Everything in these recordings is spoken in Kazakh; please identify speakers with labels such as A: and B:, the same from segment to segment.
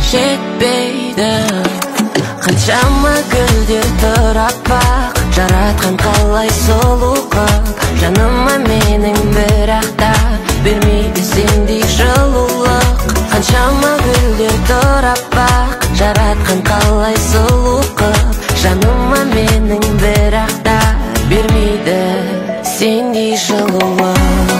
A: жетпейді. Қаншама гүлдер тұрап бақ, жаратқан қалай сұлу қып, жаныма менің бірақ та бермейді сендей жылулық. Қаншама гүлдер тұрап бақ, жаратқан қалай сұлу қып, жаныма менің бірақ та бермейді сендей жылулық.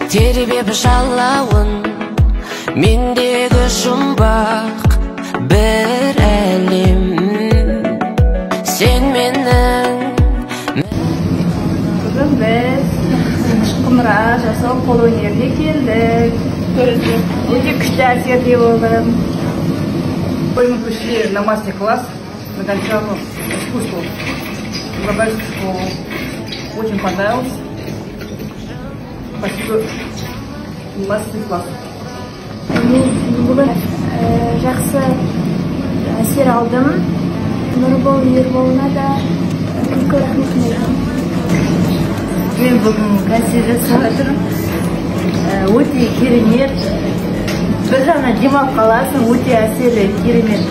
A: Тербеп жалауын мендегі жұмбақ бір әлем, сен менің.
B: Бүгін біз құмыра жасау қолөнеріне келдік. Өте күшті әсерде болдым.
C: Мы пришли на мастер-класс на гончарном искусстве. Уральскую школу. Очень понравилось. Спасибо. Мастер-класс.
B: Бүгін жақсы әсер алдым. Нұрбол Ерболына да үлкен рахмет айтамын.
D: Мен бүгін концерт жасап жатырмын. Өте керемет. Бір жағынан демалып қаласың, өте әсерлі керемет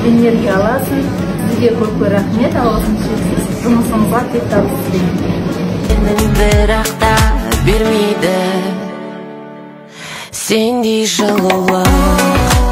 D: энергия аласың. Сізге көп рахмет, алғысым шексіз. Жұмысыңызға тек табыс тілеймін.
A: Бірақ та бермейді сендей жылулық.